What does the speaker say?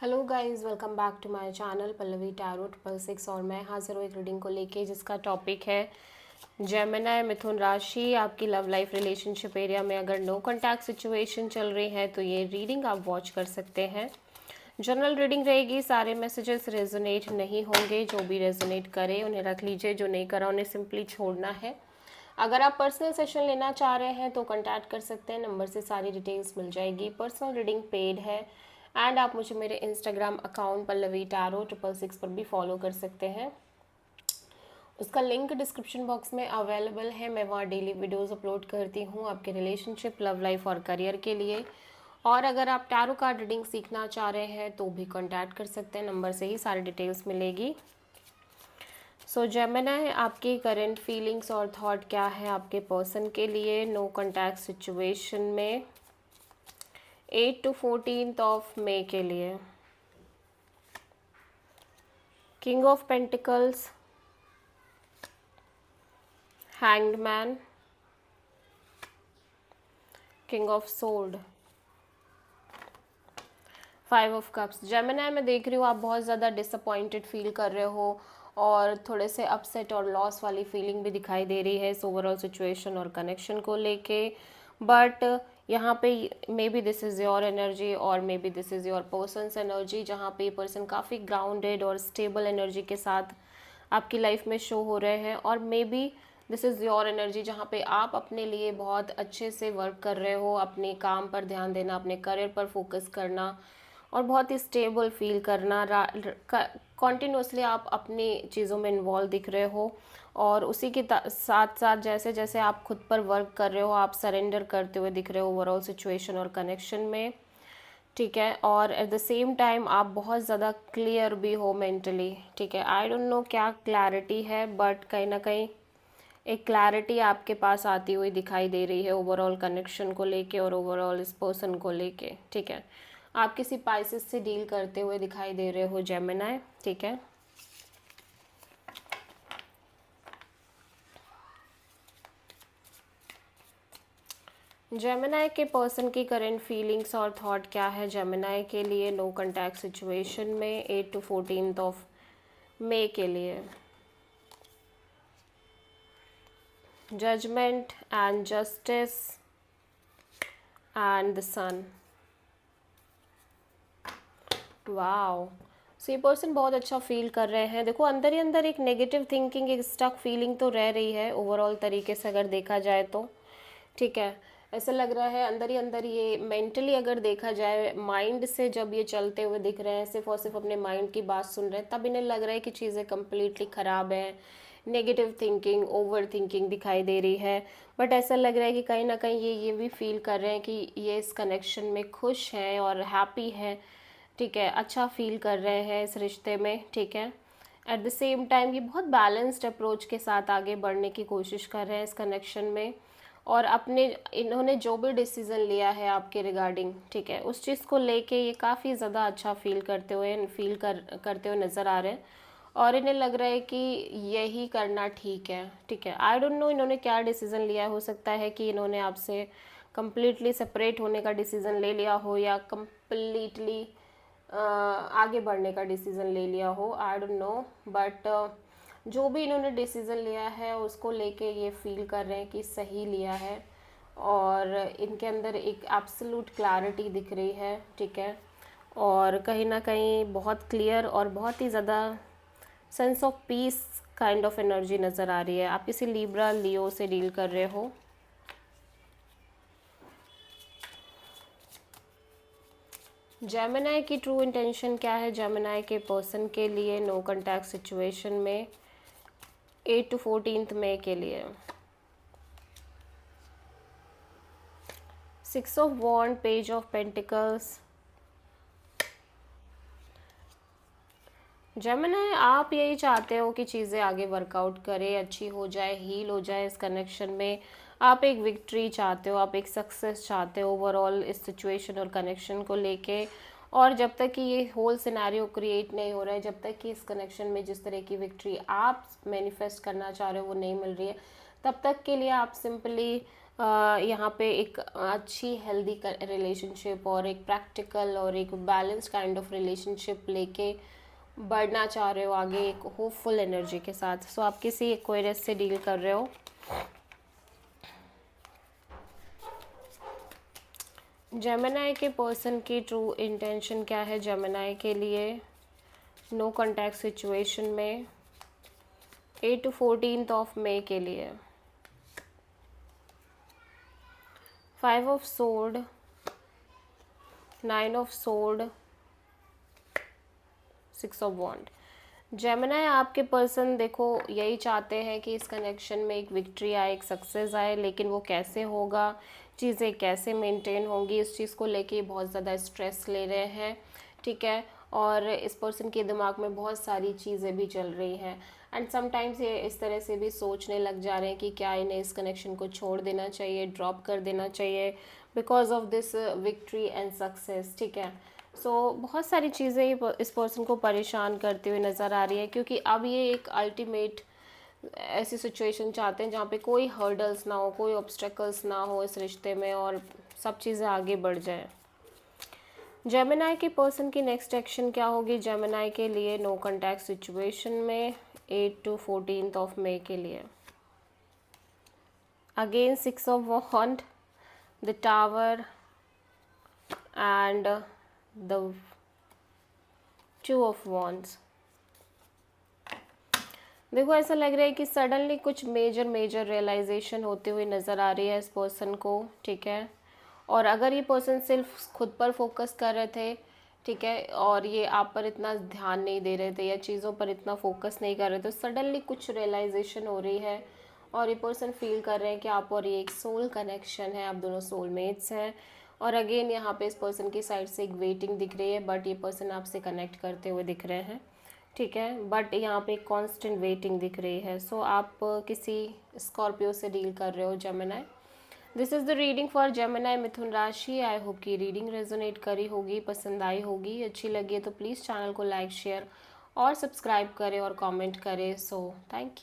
Hello guys, welcome back to my channel Pallavi tarot 666। और मैं हाजिर हूँ एक रीडिंग को लेके जिसका टॉपिक है जेमिनी मिथुन राशि। आपकी लव लाइफ रिलेशनशिप एरिया में अगर नो कॉन्टैक्ट सिचुएशन चल रही है तो ये रीडिंग आप वॉच कर सकते हैं। जनरल रीडिंग रहेगी, सारे मैसेजेस रेजोनेट नहीं होंगे। जो भी रेजोनेट करे उन्हें रख लीजिए, जो नहीं करा उन्हें सिंपली छोड़ना है। अगर आप पर्सनल सेशन लेना चाह रहे हैं तो कांटेक्ट कर सकते हैं, नंबर से सारी डिटेल्स मिल जाएगी। पर्सनल रीडिंग पेड है एंड आप मुझे मेरे इंस्टाग्राम अकाउंट पल्लवी टैरो 666 पर भी फॉलो कर सकते हैं। उसका लिंक डिस्क्रिप्शन बॉक्स में अवेलेबल है। मैं वहाँ डेली वीडियोस अपलोड करती हूँ आपके रिलेशनशिप, लव लाइफ और करियर के लिए। और अगर आप टैरो कार्ड रीडिंग सीखना चाह रहे हैं तो भी कांटेक्ट कर सकते हैं, नंबर से ही सारी डिटेल्स मिलेगी। सो जेमिनी, आपकी करंट फीलिंग्स और थॉट क्या है आपके पर्सन के लिए नो कॉन्टैक्ट सिचुएशन में 8 to 14 ऑफ मई के लिए। King of pentacles, hanged man, king of sword, 5 of cups. Gemini, मैं देख रही हूँ आप बहुत ज़्यादा डिसअपॉइंटेड फील कर रहे हो और थोड़े से अपसेट और लॉस वाली फीलिंग भी दिखाई दे रही है इस ओवरऑल सिचुएशन और कनेक्शन को लेके। बट यहाँ पे maybe this is your energy और maybe this is your persons energy, जहाँ पे ये पर्सन काफ़ी ग्राउंडेड और स्टेबल एनर्जी के साथ आपकी लाइफ में शो हो रहे हैं। और maybe this is your energy जहाँ पे आप अपने लिए बहुत अच्छे से वर्क कर रहे हो, अपने काम पर ध्यान देना, अपने करियर पर फोकस करना और बहुत ही स्टेबल फील करना। कॉन्टिन्यूसली आप अपनी चीज़ों में इन्वॉल्व दिख रहे हो और उसी के साथ साथ जैसे जैसे आप खुद पर वर्क कर रहे हो आप सरेंडर करते हुए दिख रहे हो ओवरऑल सिचुएशन और कनेक्शन में, ठीक है। और एट द सेम टाइम आप बहुत ज़्यादा क्लियर भी हो मेंटली, ठीक है। आई डोंट नो क्या क्लैरिटी है बट कहीं ना कहीं एक क्लैरिटी आपके पास आती हुई दिखाई दे रही है ओवरऑल कनेक्शन को लेके और ओवरऑल इस पर्सन को लेके, ठीक है। आप किसी पाइसेस से डील करते हुए दिखाई दे रहे हो जेमिनी, ठीक है। जेमिनी के पर्सन की करंट फीलिंग्स और थॉट क्या है जेमिनी के लिए नो कॉन्टैक्ट सिचुएशन में 8 to 14 ऑफ मई के लिए। Judgement and justice and the sun. Wow, so ये पर्सन बहुत अच्छा फील कर रहे हैं। देखो अंदर ही अंदर एक नेगेटिव थिंकिंग, एक स्टक फीलिंग तो रह रही है ओवरऑल तरीके से अगर देखा जाए तो, ठीक है। ऐसा लग रहा है अंदर ही अंदर ये मेंटली अगर देखा जाए माइंड से जब ये चलते हुए दिख रहे हैं, सिर्फ और सिर्फ अपने माइंड की बात सुन रहे हैं, तब इन्हें लग रहा है कि चीज़ें कम्प्लीटली ख़राब हैं। नेगेटिव थिंकिंग, ओवर थिंकिंग दिखाई दे रही है। बट ऐसा लग रहा है कि कहीं ना कहीं ये भी फील कर रहे हैं कि ये इस कनेक्शन में खुश हैं और हैप्पी हैं, ठीक है। अच्छा फील कर रहे हैं इस रिश्ते में, ठीक है। एट द सेम टाइम ये बहुत बैलेंस्ड अप्रोच के साथ आगे बढ़ने की कोशिश कर रहे हैं इस कनेक्शन में। और अपने इन्होंने जो भी डिसीज़न लिया है आपके रिगार्डिंग, ठीक है, उस चीज़ को लेके ये काफ़ी ज़्यादा अच्छा फील करते हुए नज़र आ रहे हैं। और इन्हें लग रहा है कि यही करना ठीक है, ठीक है। आई डोंट नो इन्होंने क्या डिसीज़न लिया है। हो सकता है कि इन्होंने आपसे कम्प्लीटली सेपरेट होने का डिसीज़न ले लिया हो या कम्प्लीटली आगे बढ़ने का डिसीज़न ले लिया हो, आई डोंट नो। बट जो भी इन्होंने डिसीज़न लिया है उसको लेके ये फील कर रहे हैं कि सही लिया है और इनके अंदर एक एब्सोल्यूट क्लैरिटी दिख रही है, ठीक है। और कहीं ना कहीं बहुत क्लियर और बहुत ही ज़्यादा sense of peace kind of energy नज़र आ रही है। आप किसी लिब्रा लियो से डील कर रहे हो। जेमिनी की ट्रू इंटेंशन क्या है जेमिनी के पर्सन के लिए नो कॉन्टैक्ट सिचुएशन में 8 to 14 मई के लिए। 6 of wand, page of pentacles. Gemini, आप यही चाहते हो कि चीज़ें आगे वर्कआउट करें, अच्छी हो जाए, हील हो जाए इस कनेक्शन में। आप एक विक्ट्री चाहते हो, आप एक सक्सेस चाहते हो ओवरऑल इस सिचुएशन और कनेक्शन को लेके। और जब तक कि ये होल सिनेरियो क्रिएट नहीं हो रहा है, जब तक कि इस कनेक्शन में जिस तरह की विक्ट्री आप मैनिफेस्ट करना चाह रहे हो वो नहीं मिल रही है, तब तक के लिए आप सिंपली यहाँ पे एक अच्छी हेल्दी रिलेशनशिप और एक प्रैक्टिकल और एक बैलेंस काइंड ऑफ रिलेशनशिप लेके बढ़ना चाह रहे हो आगे एक होपफुल एनर्जी के साथ। सो आप किसी एक्वेरियस से डील कर रहे हो। जेमिनी के पर्सन की ट्रू इंटेंशन क्या है जेमिनी के लिए नो कॉन्टैक्ट सिचुएशन में 8 to 14 ऑफ मई के लिए? 5 of sword, 9 of sword, 6 of wand. Gemini आपके पर्सन देखो यही चाहते हैं कि इस कनेक्शन में एक विक्ट्री आए, एक सक्सेस आए, लेकिन वो कैसे होगा, चीज़ें कैसे मेंटेन होंगी, इस चीज़ को लेके बहुत ज़्यादा स्ट्रेस ले रहे हैं, ठीक है। और इस पर्सन के दिमाग में बहुत सारी चीज़ें भी चल रही हैं एंड समटाइम्स ये इस तरह से भी सोचने लग जा रहे हैं कि क्या इन्हें इस कनेक्शन को छोड़ देना चाहिए, ड्रॉप कर देना चाहिए because of this victory and success, ठीक है। सो बहुत सारी चीज़ें इस पर्सन को परेशान करते हुए नज़र आ रही है क्योंकि अब ये एक अल्टीमेट ऐसी सिचुएशन चाहते हैं जहाँ पे कोई हर्डल्स ना हो, कोई ऑब्स्टेकल्स ना हो इस रिश्ते में और सब चीज़ें आगे बढ़ जाए। जेमिनी के पर्सन की नेक्स्ट एक्शन क्या होगी जेमिनी के लिए नो कॉन्टैक्ट सिचुएशन में 8 to 14 ऑफ मई के लिए? Again 6 of wand, the tower and the 2 of wands. देखो ऐसा लग रहा है कि सडनली कुछ मेजर रियलाइजेशन होते हुए नज़र आ रही है इस पर्सन को, ठीक है। और अगर ये पर्सन सिर्फ खुद पर फोकस कर रहे थे, ठीक है, और ये आप पर इतना ध्यान नहीं दे रहे थे या चीज़ों पर इतना फोकस नहीं कर रहे थे, सडनली कुछ रियलाइजेशन हो रही है और ये पर्सन फील कर रहे हैं कि आप और ये एक सोल कनेक्शन है, आप दोनों सोलमेट्स हैं। और अगेन यहाँ पे इस पर्सन की साइड से एक वेटिंग दिख रही है, बट ये पर्सन आपसे कनेक्ट करते हुए दिख रहे हैं, ठीक है, बट यहाँ पे कांस्टेंट वेटिंग दिख रही है। सो आप किसी स्कॉर्पियो से डील कर रहे हो Gemini. This is the reading for Gemini Mithun राशि। आई होप की रीडिंग रेजोनेट करी होगी, पसंद आई होगी, अच्छी लगी है तो प्लीज़ चैनल को लाइक शेयर और सब्सक्राइब करें और कमेंट करें। So thank you.